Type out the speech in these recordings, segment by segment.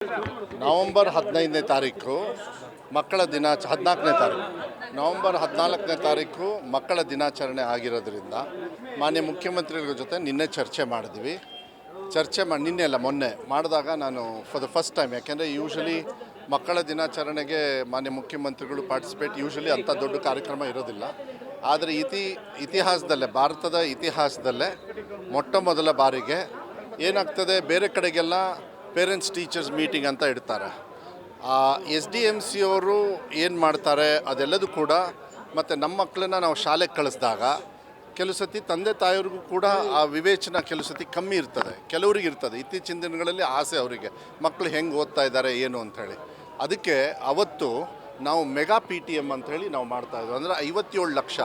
November 15ನೇ ತಾರೀಕು ಮಕ್ಕಳ ದಿನ 14ನೇ ತಾರೀಕು ನವೆಂಬರ್ 14ನೇ ತಾರೀಕು ಮಕ್ಕಳ ದಿನಾಚರಣೆ ಆಗಿರೋದ್ರಿಂದ ಮಾನ್ಯ ಮುಖ್ಯಮಂತ್ರಿಗಳ ಜೊತೆ ನಿನ್ನೆ ಚರ್ಚೆ ಮಾಡಿದ್ವಿ. ನಿನ್ನೆ ಅಲ್ಲ ಮೊನ್ನೆ ಮಾಡಿದಾಗ ನಾನು ಫಾರ್ ದ ಫಸ್ಟ್ ಟೈಮ್, ಯಾಕೆಂದರೆ ಯೂಶಲಿ ಮಕ್ಕಳ ದಿನಾಚರಣೆಗೆ ಮಾನ್ಯ ಮುಖ್ಯಮಂತ್ರಿಗಳು ಪಾರ್ಟಿಸಿಪೇಟ್ ಯೂಶಲಿ ಅಂಥ ದೊಡ್ಡ ಕಾರ್ಯಕ್ರಮ ಇರೋದಿಲ್ಲ. ಆದರೆ ಇತಿಹಾಸದಲ್ಲೇ, ಭಾರತದ ಇತಿಹಾಸದಲ್ಲೇ ಮೊಟ್ಟ ಮೊದಲ ಬಾರಿಗೆ ಏನಾಗ್ತದೆ, ಬೇರೆ ಕಡೆಗೆಲ್ಲ ಪೇರೆಂಟ್ಸ್ ಟೀಚರ್ಸ್ ಮೀಟಿಂಗ್ ಅಂತ ಇಡ್ತಾರೆ. SDMC ಅವರು ಏನು ಮಾಡ್ತಾರೆ ಅದೆಲ್ಲದೂ ಕೂಡ, ಮತ್ತು ನಮ್ಮ ಮಕ್ಕಳನ್ನ ನಾವು ಶಾಲೆಗೆ ಕಳಿಸಿದಾಗ ಕೆಲವು ಸತಿ ತಂದೆ ತಾಯಿಯವ್ರಿಗೂ ಕೂಡ ಆ ವಿವೇಚನೆ ಕೆಲವು ಸತಿ ಕಮ್ಮಿ ಇರ್ತದೆ, ಕೆಲವ್ರಿಗೆ ಇರ್ತದೆ. ಇತ್ತೀಚಿನ ದಿನಗಳಲ್ಲಿ ಆಸೆ ಅವರಿಗೆ ಮಕ್ಕಳು ಹೆಂಗೆ ಓದ್ತಾ ಇದ್ದಾರೆ ಏನು ಅಂಥೇಳಿ. ಅದಕ್ಕೆ ಅವತ್ತು ನಾವು ಮೆಗಾ PTM ಅಂಥೇಳಿ ನಾವು ಮಾಡ್ತಾಯಿದ್ವಿ. ಅಂದರೆ 57 ಲಕ್ಷ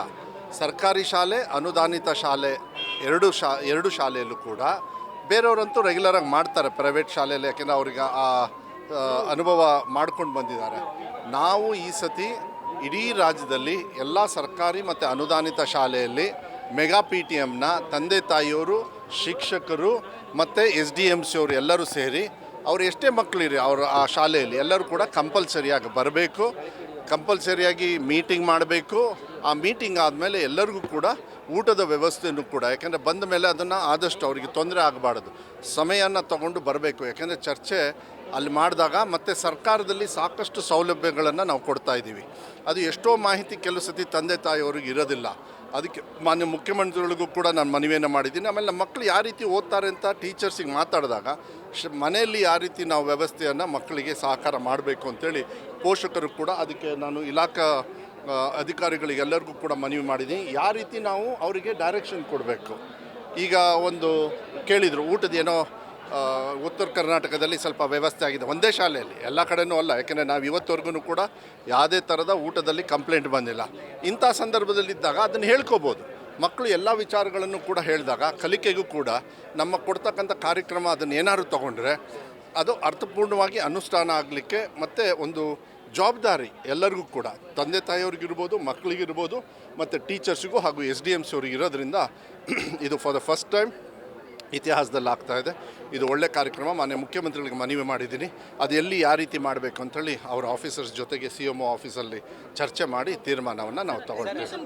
ಸರ್ಕಾರಿ ಶಾಲೆ, ಅನುದಾನಿತ ಶಾಲೆ ಎರಡು ಶಾಲೆಯಲ್ಲೂ ಕೂಡ. ಬೇರೆಯವರಂತೂ ರೆಗ್ಯುಲರಾಗಿ ಮಾಡ್ತಾರೆ ಪ್ರೈವೇಟ್ ಶಾಲೆಯಲ್ಲಿ, ಯಾಕೆಂದರೆ ಅವ್ರಿಗೆ ಆ ಅನುಭವ ಮಾಡ್ಕೊಂಡು ಬಂದಿದ್ದಾರೆ. ನಾವು ಈ ಸತಿ ಇಡೀ ರಾಜ್ಯದಲ್ಲಿ ಎಲ್ಲ ಸರ್ಕಾರಿ ಮತ್ತು ಅನುದಾನಿತ ಶಾಲೆಯಲ್ಲಿ ಮೆಗಾ PTMನ ತಂದೆ ತಾಯಿಯವರು, ಶಿಕ್ಷಕರು ಮತ್ತು SDMC ಅವರು ಎಲ್ಲರೂ ಸೇರಿ, ಅವರು ಎಷ್ಟೇ ಮಕ್ಕಳಿರಿ ಅವರು ಆ ಶಾಲೆಯಲ್ಲಿ ಎಲ್ಲರೂ ಕೂಡ ಕಂಪಲ್ಸರಿಯಾಗಿ ಬರಬೇಕು, ಕಂಪಲ್ಸರಿಯಾಗಿ ಮೀಟಿಂಗ್ ಮಾಡಬೇಕು. ಆ ಮೀಟಿಂಗ್ ಆದಮೇಲೆ ಎಲ್ಲರಿಗೂ ಕೂಡ ಊಟದ ವ್ಯವಸ್ಥೆಯೂ ಕೂಡ, ಯಾಕೆಂದರೆ ಬಂದ ಮೇಲೆ ಅದನ್ನು ಆದಷ್ಟು ಅವರಿಗೆ ತೊಂದರೆ ಆಗಬಾರ್ದು, ಸಮಯನ ತಗೊಂಡು ಬರಬೇಕು. ಯಾಕೆಂದರೆ ಚರ್ಚೆ ಅಲ್ಲಿ ಮಾಡಿದಾಗ ಮತ್ತು ಸರ್ಕಾರದಲ್ಲಿ ಸಾಕಷ್ಟು ಸೌಲಭ್ಯಗಳನ್ನು ನಾವು ಕೊಡ್ತಾ ಇದ್ದೀವಿ. ಅದು ಎಷ್ಟೋ ಮಾಹಿತಿ ಕೆಲವು ಸತಿ ತಂದೆ ತಾಯಿಯವ್ರಿಗೆ ಇರೋದಿಲ್ಲ. ಅದಕ್ಕೆ ಮಾನ್ಯ ಮುಖ್ಯಮಂತ್ರಿಗಳಿಗೂ ಕೂಡ ನಾನು ಮನವಿಯನ್ನು ಮಾಡಿದ್ದೀನಿ. ಆಮೇಲೆ ನಮ್ಮ ಮಕ್ಕಳು ಯಾವ ರೀತಿ ಓದ್ತಾರೆ ಅಂತ ಟೀಚರ್ಸಿಗೆ ಮಾತಾಡಿದಾಗ ಮನೆಯಲ್ಲಿ ಯಾವ ರೀತಿ ನಾವು ವ್ಯವಸ್ಥೆಯನ್ನು ಮಕ್ಕಳಿಗೆ ಸಹಕಾರ ಮಾಡಬೇಕು ಅಂತೇಳಿ ಪೋಷಕರು ಕೂಡ, ಅದಕ್ಕೆ ನಾನು ಇಲಾಖಾ ಅಧಿಕಾರಿಗಳಿಗೆಲ್ಲರಿಗೂ ಕೂಡ ಮನವಿ ಮಾಡಿದ್ದೀನಿ. ಯಾವ ರೀತಿ ನಾವು ಅವರಿಗೆ ಡೈರೆಕ್ಷನ್ ಕೊಡಬೇಕು. ಈಗ ಒಂದು ಕೇಳಿದರು ಊಟದ ಏನೋ ಉತ್ತರ ಕರ್ನಾಟಕದಲ್ಲಿ ಸ್ವಲ್ಪ ವ್ಯವಸ್ಥೆ ಆಗಿದೆ, ಒಂದೇ ಶಾಲೆಯಲ್ಲಿ, ಎಲ್ಲ ಕಡೆಯೂ ಅಲ್ಲ. ಯಾಕೆಂದರೆ ನಾವು ಇವತ್ತವರೆಗೂ ಕೂಡ ಯಾವುದೇ ಥರದ ಊಟದಲ್ಲಿ ಕಂಪ್ಲೇಂಟ್ ಬಂದಿಲ್ಲ. ಇಂಥ ಸಂದರ್ಭದಲ್ಲಿದ್ದಾಗ ಅದನ್ನು ಹೇಳ್ಕೋಬೋದು. ಮಕ್ಕಳು ಎಲ್ಲ ವಿಚಾರಗಳನ್ನು ಕೂಡ ಹೇಳಿದಾಗ ಕಲಿಕೆಗೂ ಕೂಡ ನಮ್ಮ ಕೊಡ್ತಕ್ಕಂಥ ಕಾರ್ಯಕ್ರಮ ಅದನ್ನು ಏನಾದ್ರು ತೊಗೊಂಡ್ರೆ ಅದು ಅರ್ಥಪೂರ್ಣವಾಗಿ ಅನುಷ್ಠಾನ ಆಗಲಿಕ್ಕೆ ಮತ್ತು ಒಂದು ಜವಾಬ್ದಾರಿ ಎಲ್ಲರಿಗೂ ಕೂಡ, ತಂದೆ ತಾಯಿಯವ್ರಿಗಿರ್ಬೋದು, ಮಕ್ಕಳಿಗಿರ್ಬೋದು ಮತ್ತು ಟೀಚರ್ಸಿಗೂ ಹಾಗೂ SDMC ಅವ್ರಿಗೆ ಇರೋದ್ರಿಂದ ಇದು ಫಾರ್ ದ ಫಸ್ಟ್ ಟೈಮ್ ಇತಿಹಾಸದಲ್ಲಿ ಆಗ್ತಾಯಿದೆ. ಇದು ಒಳ್ಳೆ ಕಾರ್ಯಕ್ರಮ. ಮಾನ್ಯ ಮುಖ್ಯಮಂತ್ರಿಗಳಿಗೆ ಮನವಿ ಮಾಡಿದ್ದೀನಿ. ಅದು ಎಲ್ಲಿ ಯಾವ ರೀತಿ ಮಾಡಬೇಕು ಅಂಥೇಳಿ ಅವರ ಆಫೀಸರ್ಸ್ ಜೊತೆಗೆ CMO ಆಫೀಸಲ್ಲಿ ಚರ್ಚೆ ಮಾಡಿ ತೀರ್ಮಾನವನ್ನು ನಾವು ತಗೊಳ್ತೀವಿ.